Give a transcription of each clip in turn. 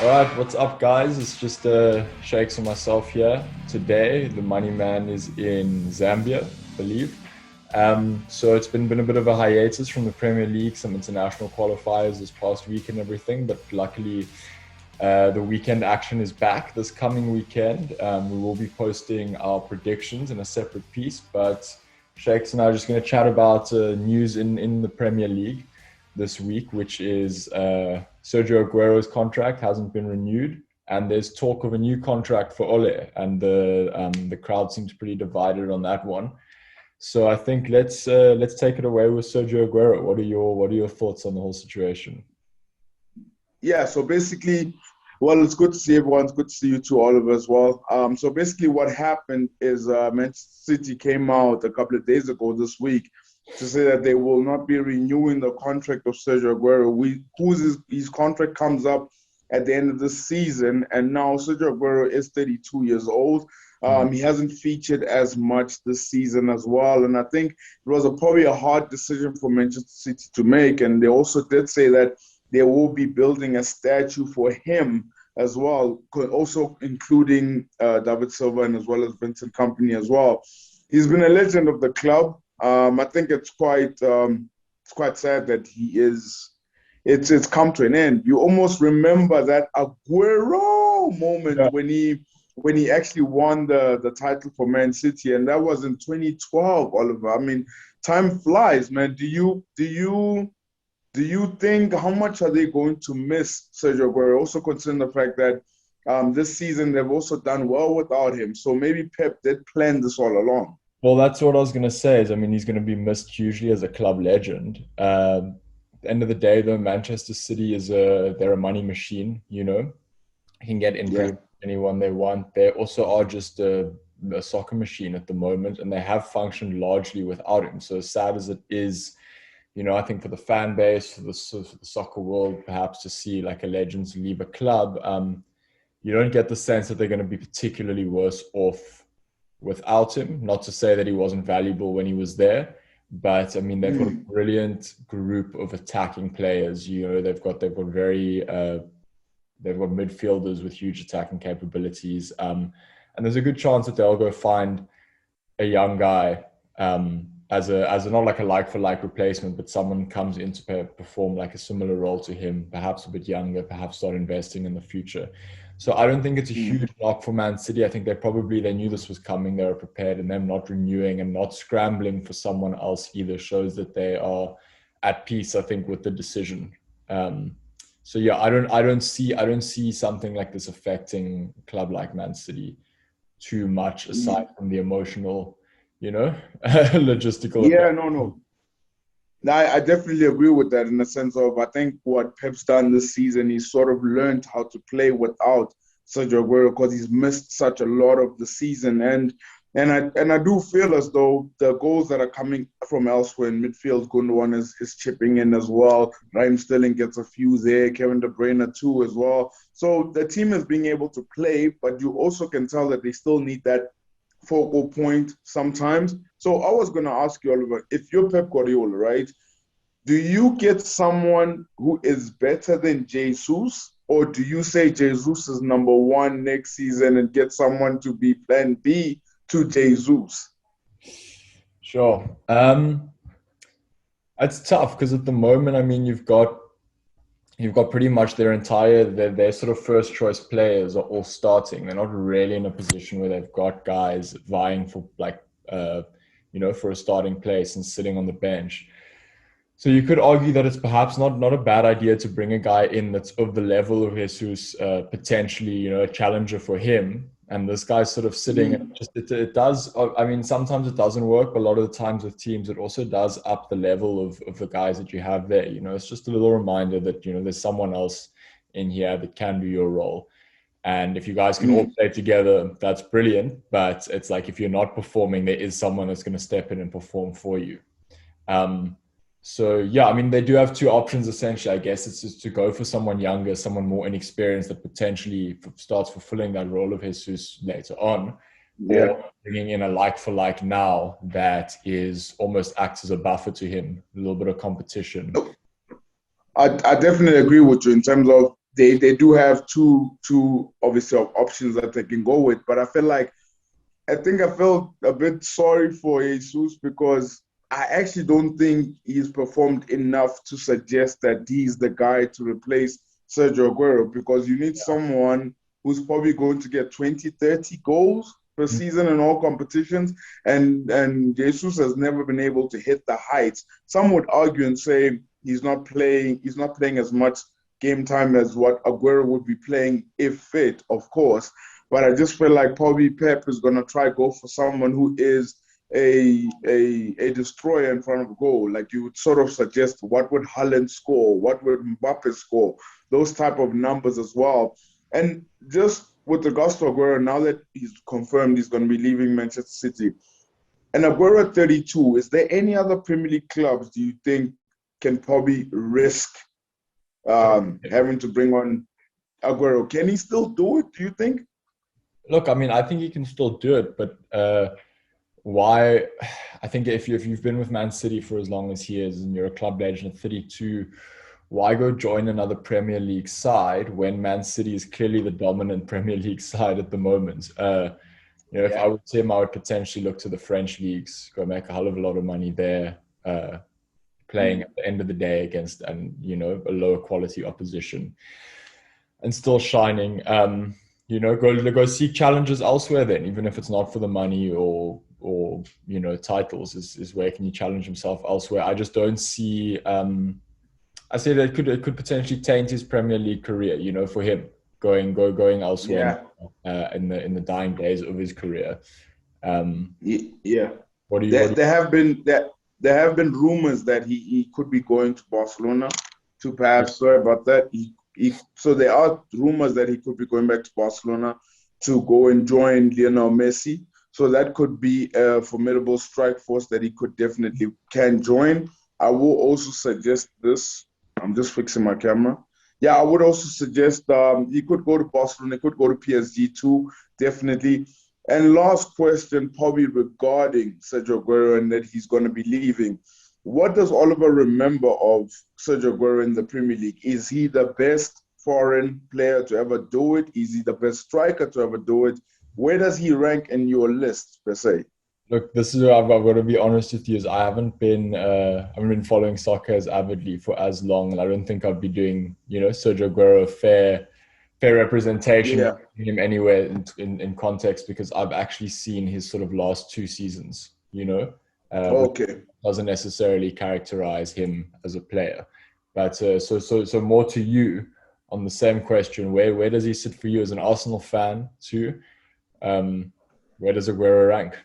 All right, what's up, guys? It's just Shakes and myself here. Today, the money man is in Zambia, I believe. So it's been a bit of a hiatus from the Premier League, some international qualifiers this past week and everything, but luckily the weekend action is back this coming weekend. We will be posting our predictions in a separate piece, but Shakes and I are just going to chat about news in the Premier League this week, which is Sergio Aguero's contract hasn't been renewed, and there's talk of a new contract for Ole, and the crowd seems pretty divided on that one. So I think let's take it away with Sergio Aguero. What are your thoughts on the whole situation? Yeah, so basically, well, it's good to see everyone. It's good to see you too, Oliver, as well. So basically what happened is Manchester City came out a couple of days ago this week to say that they will not be renewing the contract of Sergio Aguero, his contract comes up at the end of the season. And now Sergio Aguero is 32 years old. He hasn't featured as much this season as well. And I think it was probably a hard decision for Manchester City to make. And they also did say that they will be building a statue for him as well, also including David Silva and as well as Vincent Kompany as well. He's been a legend of the club. I think it's quite sad that it's come to an end. You almost remember that Aguero moment Yeah. when he actually won the title for Man City, and that was in 2012, Oliver. I mean, time flies, man. Do you think, how much are they going to miss Sergio Aguero? Also considering the fact that this season they've also done well without him. So maybe Pep did plan this all along. Well, that's what I was going to say. I mean, he's going to be missed hugely as a club legend. At the end of the day, though, Manchester City they're a money machine. They can get in pretty Yeah. much anyone they want. They also are just a soccer machine at the moment, and they have functioned largely without him. So as sad as it is, I think for the fan base, for the soccer world, perhaps to see like a legend leave a club, you don't get the sense that they're going to be particularly worse off without him. Not to say that he wasn't valuable when he was there, but I mean they've got a Mm. brilliant group of attacking players. They've got very they've got midfielders with huge attacking capabilities, and there's a good chance that they'll go find a young guy as a not like a like for like replacement, but someone comes in to perform like a similar role to him, perhaps a bit younger, perhaps start investing in the future. So I don't think it's a Mm. huge knock for Man City. I think they knew this was coming. They were prepared, and them not renewing and not scrambling for someone else either shows that they are at peace, I think, with the decision. So yeah, I don't see something like this affecting a club like Man City too much, aside Mm. from the emotional, logistical. Yeah, no, no. No, I definitely agree with that in the sense of I think what Pep's done this season, he's sort of learned how to play without Sergio Aguero because he's missed such a lot of the season. And I do feel as though the goals that are coming from elsewhere in midfield, Gundogan is chipping in as well. Raheem Sterling gets a few there, Kevin De Bruyne too as well. So the team is being able to play, but you also can tell that they still need that focal point sometimes. So I was going to ask you, Oliver, if you're Pep Guardiola, right? Do you get someone who is better than Jesus, or do you say Jesus is number one next season and get someone to be plan B to Jesus? Sure. It's tough because at the moment, I mean, you've got pretty much their sort of first choice players are all starting. They're not really in a position where they've got guys vying for like for a starting place and sitting on the bench. So you could argue that it's perhaps not a bad idea to bring a guy in that's of the level of Jesus, potentially, a challenger for him. And this guy's sort of sitting, and Mm. it does. I mean, sometimes it doesn't work, but a lot of the times with teams, it also does up the level of the guys that you have there. It's just a little reminder that there's someone else in here that can do your role. And if you guys can all Mm. play together, that's brilliant. But it's like if you're not performing, there is someone that's going to step in and perform for you. Um, so yeah, I mean, they do have two options essentially. I guess it's just to go for someone younger, someone more inexperienced that potentially starts fulfilling that role of Jesus later on, Yeah. or bringing in a like for like now that is almost acts as a buffer to him, a little bit of competition. I definitely agree with you in terms of they do have two obviously options that they can go with. But I think I felt a bit sorry for Jesus because I actually don't think he's performed enough to suggest that he's the guy to replace Sergio Aguero, because you need someone who's probably going to get 20, 30 goals per season in all competitions. And Jesus has never been able to hit the heights. Some would argue and say he's not playing as much game time as what Aguero would be playing if fit, of course. But I just feel like probably Pep is going to try go for someone who is a destroyer in front of goal. Like you would sort of suggest, what would Haaland score? What would Mbappe score? Those type of numbers as well. And just with regards to Aguero, now that he's confirmed he's going to be leaving Manchester City, and Aguero at 32, is there any other Premier League clubs do you think can probably risk having to bring on Aguero? Can he still do it, do you think? Look, I mean, I think he can still do it, but why? I think if you've been with Man City for as long as he is and you're a club legend at 32, why go join another Premier League side when Man City is clearly the dominant Premier League side at the moment? If I was him, I would potentially look to the French leagues, go make a hell of a lot of money there, playing at the end of the day against a lower quality opposition, and still shining. Go seek challenges elsewhere then, even if it's not for the money or titles, is where can you challenge himself elsewhere. I just don't see. I say that it could potentially taint his Premier League career, for him going elsewhere in the dying days of his career. Yeah. What do you? There have been rumors that he could be going to Barcelona to perhaps. Sorry about that. So there are rumors that he could be going back to Barcelona to go and join Lionel Messi. So that could be a formidable strike force that he can join. I will also suggest this. I'm just fixing my camera. Yeah, I would also suggest he could go to Barcelona. He could go to PSG too, definitely. And last question, probably regarding Sergio Aguero and that he's going to be leaving. What does Oliver remember of Sergio Aguero in the Premier League? Is he the best foreign player to ever do it? Is he the best striker to ever do it? Where does he rank in your list, per se? Look, this is where I've got to be honest with you. Is I haven't been following soccer as avidly for as long, and I don't think I'd be doing Sergio Aguero a fair representation of him anywhere in context, because I've actually seen his sort of last two seasons. Which doesn't necessarily characterize him as a player. But so more to you on the same question. Where does he sit for you as an Arsenal fan too? Where does Aguero rank?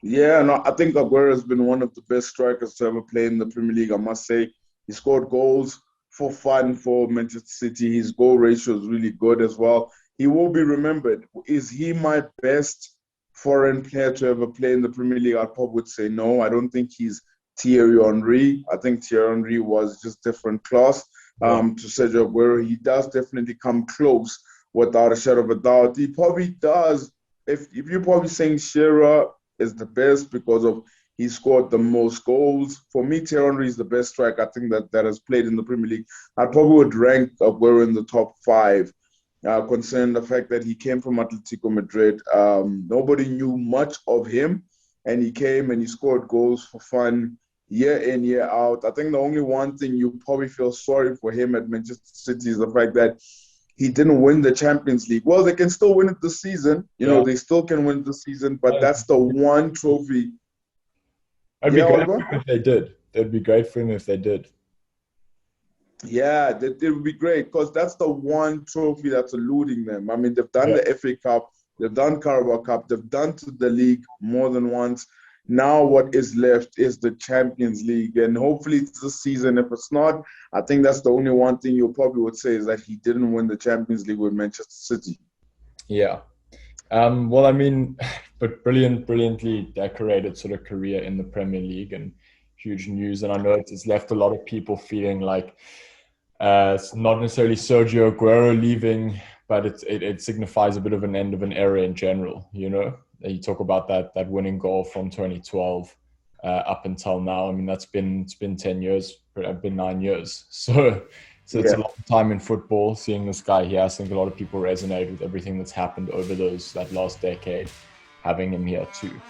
Yeah, no, I think Aguero has been one of the best strikers to ever play in the Premier League, I must say. He scored goals for fun for Manchester City. His goal ratio is really good as well. He will be remembered. Is he my best foreign player to ever play in the Premier League? I probably would say no. I don't think he's Thierry Henry. I think Thierry Henry was just different class to Sergio Aguero. He does definitely come close without a shadow of a doubt. He probably does. If you're probably saying Shearer is the best because of he scored the most goals. For me, Thierry Henry is the best striker I think that has played in the Premier League. I probably would rank Aguero in the top 5, considering the fact that he came from Atletico Madrid. Nobody knew much of him, and he came and he scored goals for fun year in, year out. I think the only one thing you probably feel sorry for him at Manchester City is the fact that he didn't win the Champions League. Well, they can still win it this season. They still can win the season, but that's the one trophy. It'd be great for him if they did. It'd be great for him if they did. Yeah, it would be great because that's the one trophy that's eluding them. I mean, they've done the FA Cup, they've done Carabao Cup, they've done to the league more than once. Now what is left is the Champions League, and hopefully it's this season. If it's not, I think that's the only one thing you probably would say is that he didn't win the Champions League with Manchester City. Yeah. Well, I mean, but brilliantly decorated sort of career in the Premier League and huge news. And I know it's left a lot of people feeling like it's not necessarily Sergio Aguero leaving, but it signifies a bit of an end of an era in general, You talk about that winning goal from 2012 up until now. I mean, it's been 10 years, been 9 years. So So it's a long time in football. Seeing this guy here, I think a lot of people resonate with everything that's happened over that last decade, having him here too.